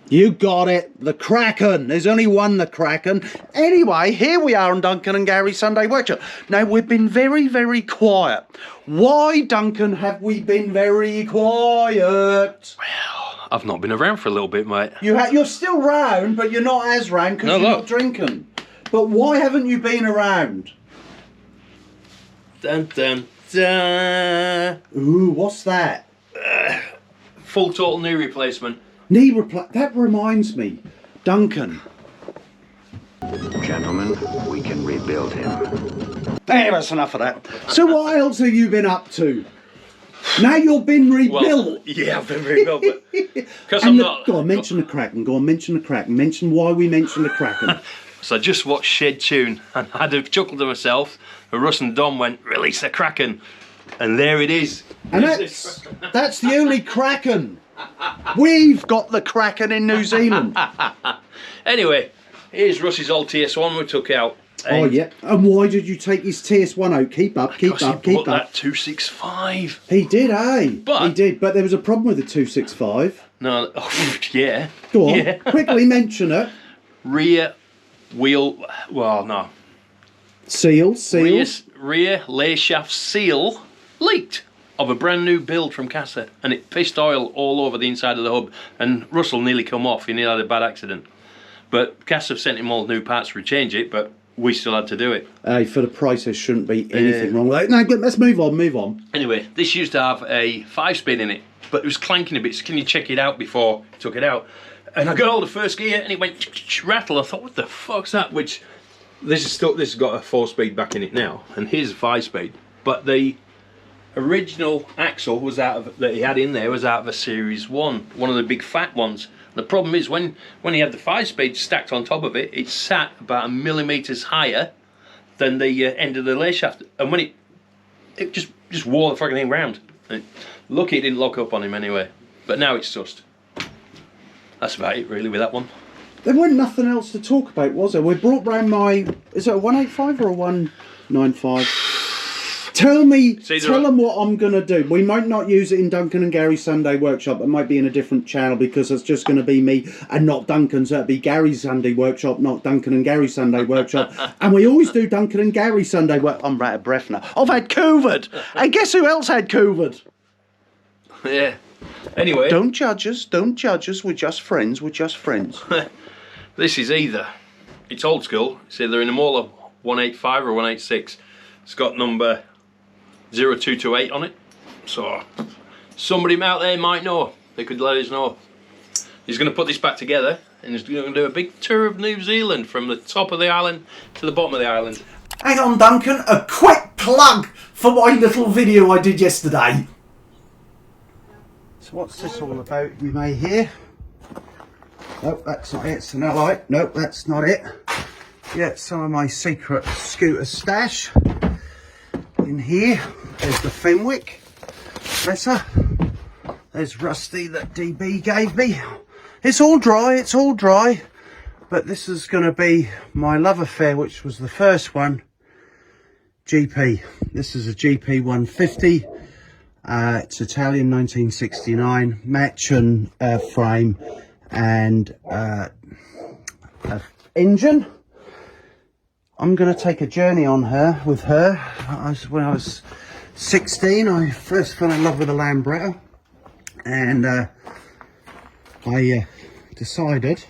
You got it. The Kraken. There's only one the Kraken. Anyway, here we are on Duncan and Gary's Sunday Workshop. Now, we've been very, very quiet. Why, Duncan, have we been very quiet? Well, I've not been around for a little bit, mate. You're still round, but you're not as round because you're not drinking. But why haven't you been around? Dun, dun, dun. Ooh, what's that? Full total knee replacement. That reminds me, Duncan. Gentlemen, we can rebuild him. Hey, that's enough of that. So what else have you been up to? Now you've been rebuilt. Well, yeah, I've been rebuilt, but because I'm not. Go on, mention the Kraken. Go on, mention the Kraken. Mention why we mentioned the Kraken. So I just watched Shed Tune and I had a chuckle to myself. And Russ and Dom went, "Release the Kraken," and there it is. And that's the only Kraken. We've got the Kraken in New Zealand. Anyway, here's Russ's old TS1 we took out. Oh, yeah. And why did you take his TS1 out? Keep up, keep up, keep up. That 265. He did, eh? But he did, but there was a problem with the 265. No, yeah. Go on, yeah. Quickly mention it. Rear wheel, well, no. Seal. Rear lay shaft seal leaked of a brand new build from Casa, and it pissed oil all over the inside of the hub, and Russell nearly come off. He nearly had a bad accident. But Casa sent him all new parts to change it, but we still had to do it. For the price, there shouldn't be anything wrong with it. No, let's move on. Anyway, this used to have a 5-speed in it, but it was clanking a bit, so can you check it out before I took it out? And I got all the first gear, and it went rattle. I thought, what the fuck's that? Which, this has got a 4-speed back in it now, and here's a 5-speed. But the original axle that he had in there was out of a Series 1, one of the big fat ones. The problem is when he had the 5-speed stacked on top of it, it sat about 1 millimetres higher than the end of the lay shaft, and when it just wore the fucking thing round. Lucky it didn't lock up on him anyway, but now it's sussed. That's about it really with that one. There wasn't nothing else to talk about, was there? We brought round is it a 185 or a 195? Tell them what I'm going to do. We might not use it in Duncan and Gary's Sunday Workshop. It might be in a different channel because it's just going to be me and not Duncan. So it'll be Gary's Sunday Workshop, not Duncan and Gary's Sunday Workshop. And we always do Duncan and Gary's Sunday Workshop. I'm out of breath now. I've had COVID. And guess who else had COVID? Yeah. Anyway. Don't judge us. We're just friends. This is it's old school. It's either in a Mauler 185 or 186. It's got number 0228 on it, so somebody out there might know. They could let us know. He's going to put this back together and he's going to do a big tour of New Zealand from the top of the island to the bottom of the island. Hang on, Duncan, a quick plug for my little video I did yesterday. So what's this all about, you may hear? Nope, that's not it. So no light. Nope, that's not it. Yeah, some of my secret scooter stash in here. There's the Fenwick compressor. There's Rusty that DB gave me. It's all dry, but this is going to be my love affair, which was the first one. GP. This is a GP 150. It's Italian, 1969, match and frame and engine. I'm going to take a journey on with her. When I was 16, I first fell in love with a Lambretta, and I decided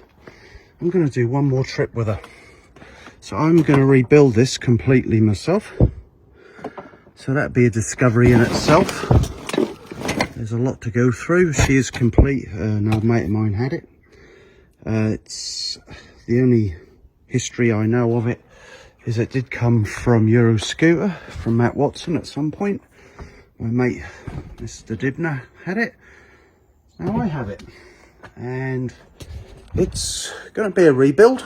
I'm going to do one more trip with her. So I'm going to rebuild this completely myself. So that'd be a discovery in itself. There's a lot to go through. She is complete. An old mate of mine had it. It's the only history I know of it is it did come from Euro Scooter, from Matt Watson at some point. My mate, Mr. Dibner, had it. Now I have it. And it's going to be a rebuild.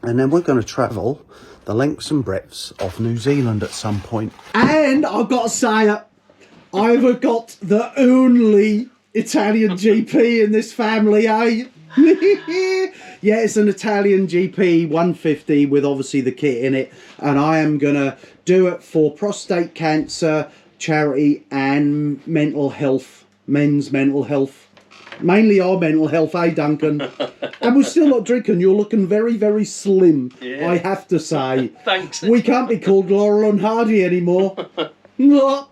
And then we're going to travel the lengths and breadths of New Zealand at some point. And I've got to say it, I've got the only Italian GP in this family, eh? Yeah, it's an Italian GP 150 with obviously the kit in it, and I am gonna do it for prostate cancer charity and mental health, men's mental health. Mainly our mental health, eh, Duncan? And we're still not drinking. You're looking very, very slim, Yeah. I have to say. Thanks. We can't be called Laurel and Hardy anymore. No.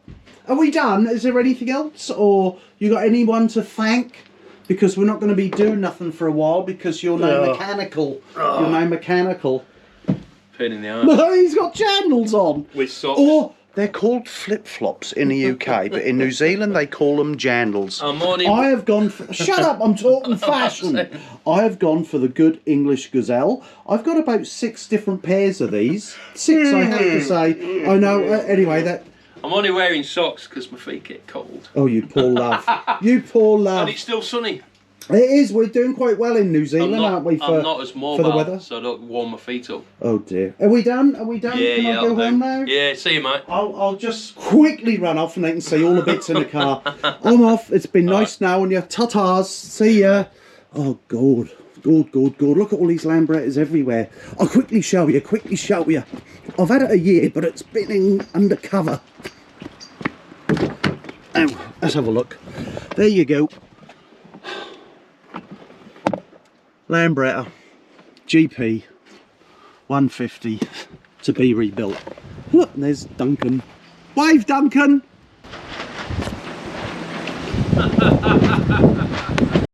Are we done? Is there anything else? Or you got anyone to thank? Because we're not going to be doing nothing for a while because you're no mechanical. You're no mechanical. Pain in the arse. He's got jandals on. With socks. Or they're called flip-flops in the UK, but in New Zealand they call them jandals. I have gone for... Shut up, I'm talking fashion. I have gone for the good English gazelle. I've got about 6 different pairs of these. 6, I have to say. I know, anyway, that... I'm only wearing socks because my feet get cold. Oh, you poor love. You poor love. And it's still sunny. It is. We're doing quite well in New Zealand, aren't we? I'm not as mobile, for the weather. so I don't warm my feet up. Oh dear. Are we done? Are we done? Yeah, Can I go home now? Yeah, see you, mate. I'll just quickly run off and they can see all the bits in the car. I'm off. It's been nice now on you. Ta-tas. See ya. Oh, God. Good. Look at all these Lambrettas everywhere. I'll quickly show you. I've had it a year, but it's been in undercover. Oh, let's have a look. There you go. Lambretta GP 150 to be rebuilt. Look, there's Duncan. Wave, Duncan!